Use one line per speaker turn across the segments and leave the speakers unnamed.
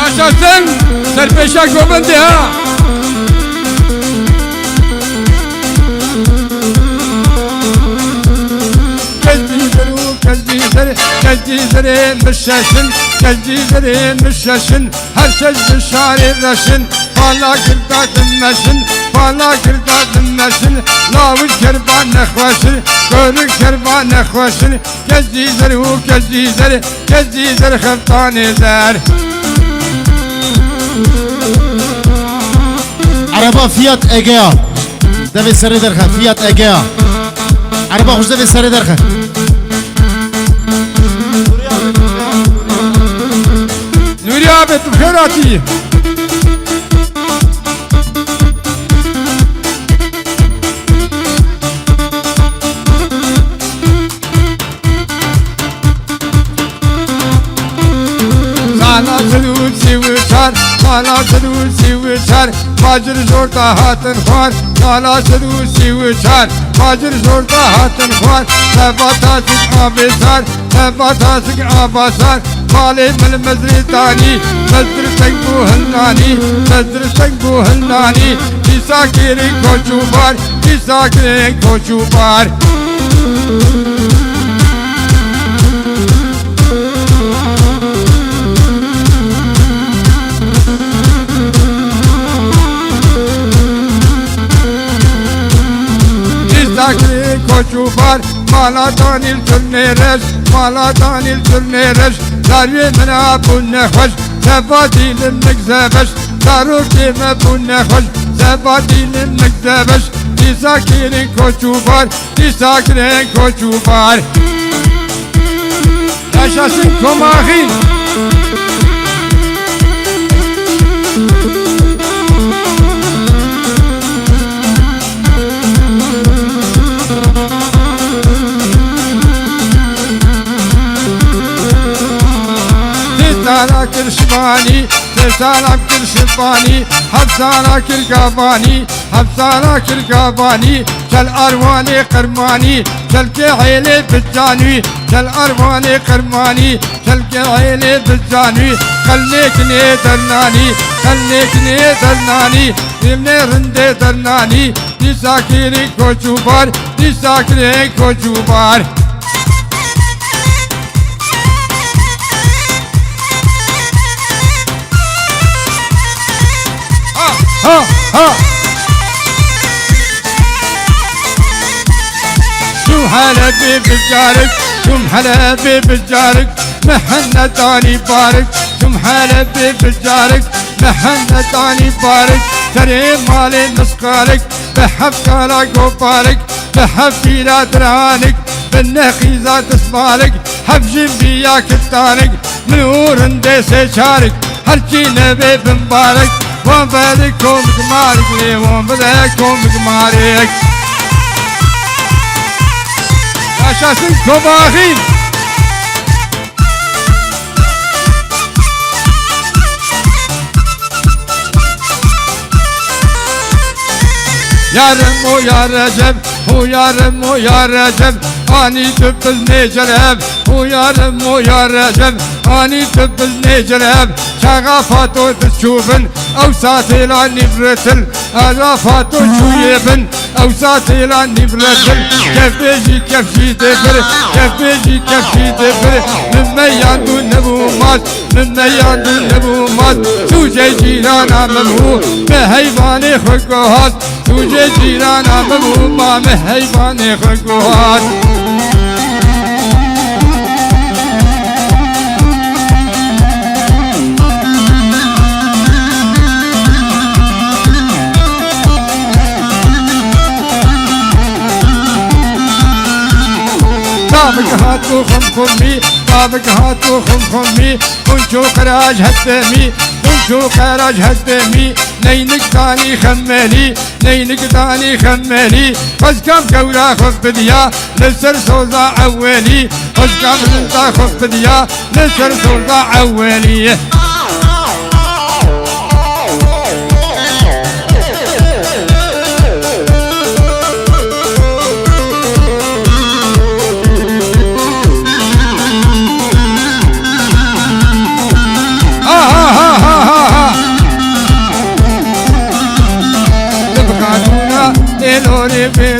yaşasın Serpeşa Gobendi ha. Gezdizlerin müşşeşin, gezdizlerin müşşeşin, her söz dışarı raşın, bana kırda dinmeşin, bana kırda dinmeşin, lavul kerban nekvaşın, görün kerban nekvaşın, gezdizleri hu gezdizleri, gezdizleri hıftan eder.
Araba Fiat Egea, deve seri derken Fiat Egea, araba hoş deve seri derken.
Nuri abi bخيراتي Sana sulusi uçar, sana sulusi uçar, Bacır zorda hatın var, sana sulusi uçar, Bacır zorda hatın var, Sebatasık abisar, Sebatasık abasar, Mali mil mezritani, mezritek bu hennani, mezritek bu hennani, İsakiri koçu var, İsakiri koçu var. İsakiri koçu var, Mala danil tülnereş, Mala danil tülnereş, Darye mena bu ne hoş, Sebadilim mekzebeş, Daruk dime bu ne hoş, Sebadilim mekzebeş, İsakirin koçu var, İsakirin koçu var. Yaşasın Komahin. Sana kirşbani, sana kirşbani, Hafsana kirgabani, Hafsana kirgabani, Çel arvani kırmani, Çel ke aile bizzani, Çel arvani kırmani, Çel ke aile bizzani, Kalnek ne dernani, Kalnek ne dernani, Dimne rinde dernani, Disakiri koçu var, Disakiri koçu var. Ha ha. Şum halebi bicarik, şum halebi bicarik, Mehennetani barik, şum halebi bicarik, Mehennetani barik, Terim mali miskarik, Behafkala gobarik, Behafila dranik, Bennehiza tisbarik, Hafjim biya kittanik, Minurun dese çarik, Harçi nebe bimbarik, Wan badikum gmarik li, wan badikum gmarik. Yaşasın Komahin. Yarım o ya Recep, o yarım o ya Recep, Ani tüpüz ne celeb, o yarım o ya Recep, Ani tüpüz ne celeb, Çağa fato tüçubun, أوساط إلى نبرتل أرافات وشويبن أوساط إلى نبرتل كيف بيجي كيف شي دبر كيف بيجي كيف شي دبر مما يندو نبومات مما يندو نبومات سوجي جيرانا ممهو مهيباني خلقوهات سوجي جيرانا ممهو ما مهيباني خلقوهات طابق هاتو خمخمي طابق هاتو خمخمي كنشو قراج هدمي كنشو قراج هدمي نينك داني خمالي نينك داني خمالي قزكم كورا خف بديا نسر سوزا أولي قزكم ننتا خف بديا نسر سوزا أولي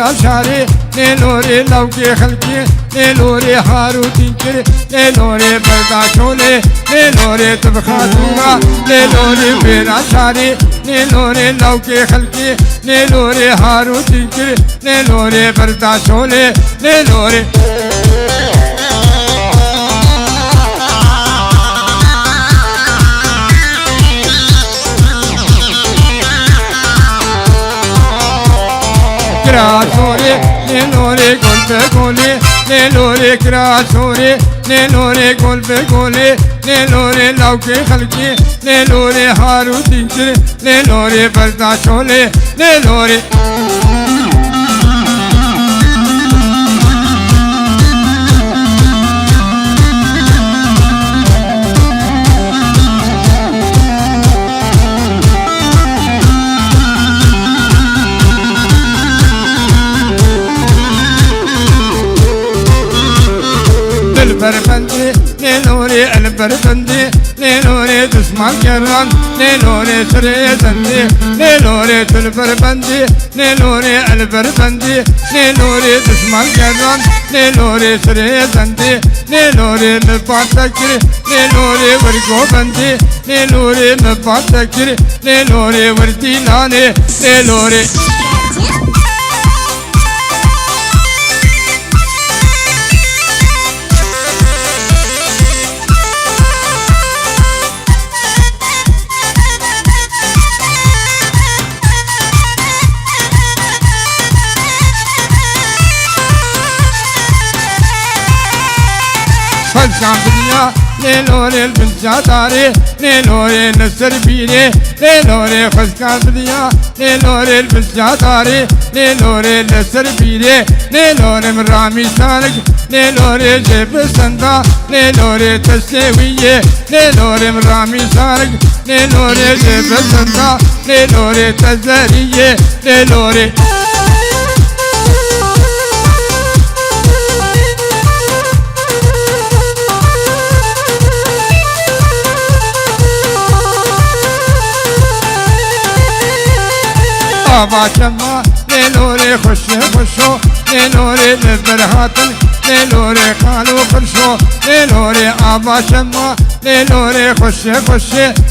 بیرا شاری نیلوری لوکی خلکی نیلوری هارو تینکر نیلوری برداشوله نیلوری تبخاتونا نیلوری بیرا شاری نیلوری لوکی خلکی نیلوری هارو تینکر نیلوری برداشوله نیلوری کراسوری نیلوری گل به گلی نیلوری کراسوری نیلوری گل به گلی نیلوری لوکی خلکی نیلوری هارو تینچر نیلوری برداشوله نیلوری البربندي نيلوري البربندي نيلوري دسمان كران نيلوري سريزندي نيلوري البربندي نيلوري البربندي نيلوري دسمان كران نيلوري سريزندي نيلوري مباتكري نيلوري ورقو بندي نيلوري مباتكري نيلوري وردي ناني نيلوري فلسان بدنيا نيلوري البنجاداري نيلوري نسر بيري نيلوري فلسان بدنيا نيلوري البنجاداري نيلوري نسر بيري نيلوري مرامي سانك نيلوري جيب سندا نيلوري تسويه نيلوري مرامي سانك نيلوري جيب سندا نيلوري تزريه نيلوري آبا شما نیلوری خوش خوشو نیلوری لبرهاتن نیلوری خالو خرشو نیلوری آبا شما نیلوری خوش خوش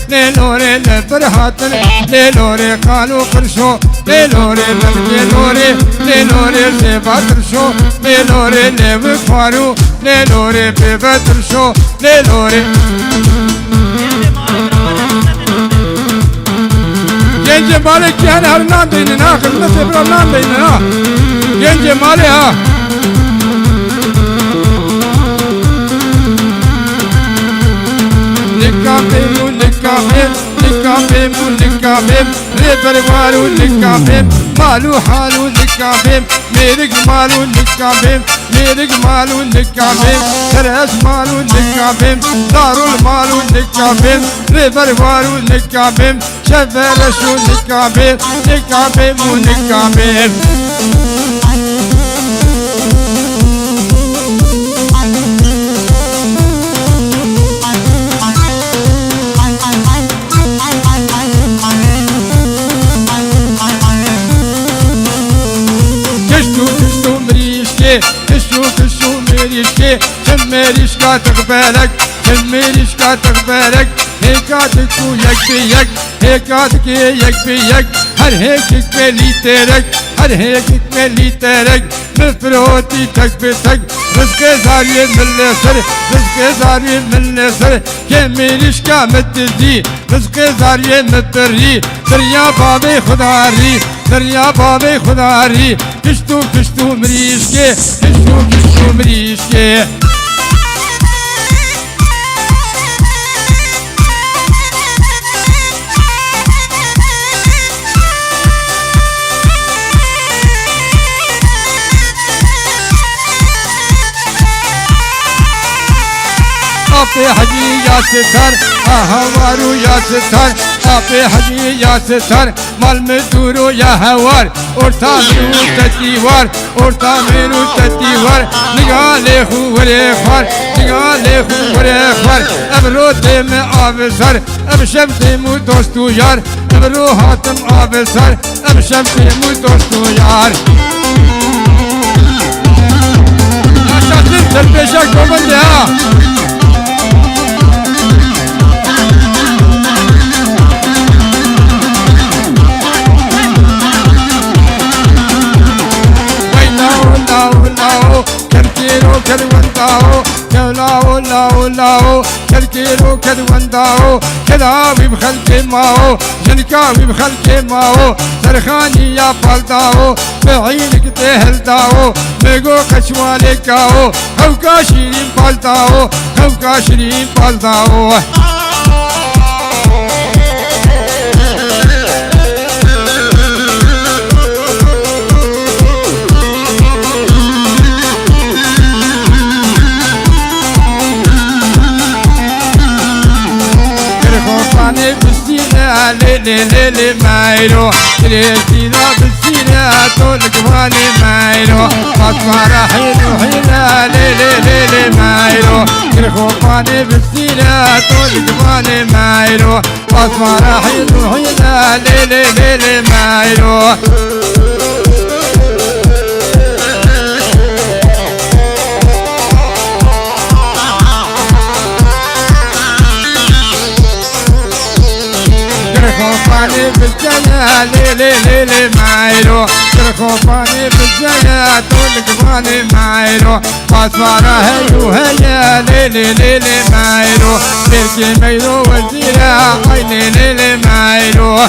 نیلوری لبرهاتن نیلوری خالو خرشو نیلوری لبرهاتن نیلوری زیباترشو نیلوری لبخارو نیلوری بیبترشو نیلوری Gence mali yani harinan deyinin ha, kırmızı sebrarlan deyinin ha. Gence mali ha. Likabim, likabim, likabim, likabim, repervaru likabim, malu halu likabim, merik malu likabim, merik malu likabim, teres malu likabim, darul malu likabim, repervaru likabim, şefereşu likabim, likabim, likabim. كشو مريشكي كم مريشكا تقبلك كم مريشكا تقبلك هيكاتك ويك بيك هيكاتك يك بيك هر هيكك ملي ترك هر هيكك ملي ترك مفروتي تك بتك رزق زاري من السر رزق زاري من السر كم مريشكا متزي رزق زاري متري دريا بابي خداري دريا بابي خداري كشتو كشتو مريشكي كشتو كشتو مريشكي आपे हजी या सिथर आहवारू या सिथर आपे हजी या सिथर मल में दूरो या हवार उठा मेरू ततीवार उठा मेरू ततीवार निगाले खुवरे खर निगाले खुवरे खर अब रोते में आवेसर अब शब्दे मु दोस्तू यार अब रो हाथम आवेसर अब शब्दे मु दोस्तू यार yaşasın Serpeşe Komandi ha. كركيرو كدونداو كلاو لاو لاو كركيرو كدونداو كلاوي بخلق ماو جنكاوي بخلق ماو سرخاني يا فالداو بعينك تهلداو ميغو خشوالكاو خوكا شيرين فالداو خوكا شيرين فالداو ليلي ليلي مايلو تريتينا بالسينا تولك واني مايلو فاطمة رحيل وحيلة ليلي ليلي مايلو كرخوفاني بالسينا تولك واني مايلو فاطمة رحيل وحيلة ليلي ليلي مايلو كرخوفاني بالجنة ليلي ليلي مايلو كرخوفاني بالجنة تولك واني مايلو فاطمة راهي وهي ليلي ليلي مايلو تركي ميلو وزيرة عيني ليلي مايلو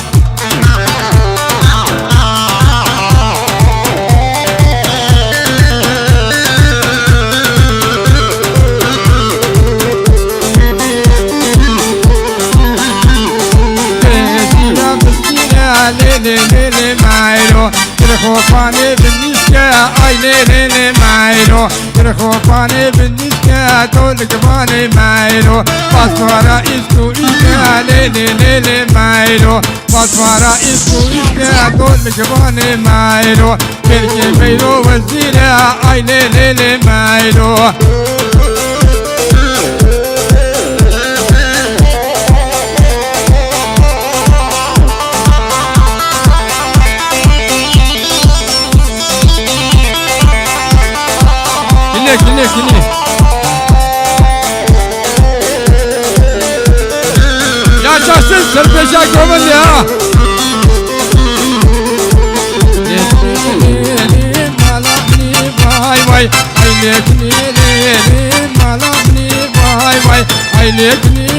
ليلي ليلي مايلو كرخوفاني بالنسكة اي ليلي ليلي مايلو كرخوفاني بالنسكة تولك باني مايلو فاطمة رئيسكو إسكا ليلي ليلي مايلو فاطمة رئيسكو إسكا تولك باني مايلو تركي ميلو وزيرة اي ليلي ليلي مايلو كني yaşasın Serpeşe Komandi ha. Vay vay aynekni malabni vay vay aynekni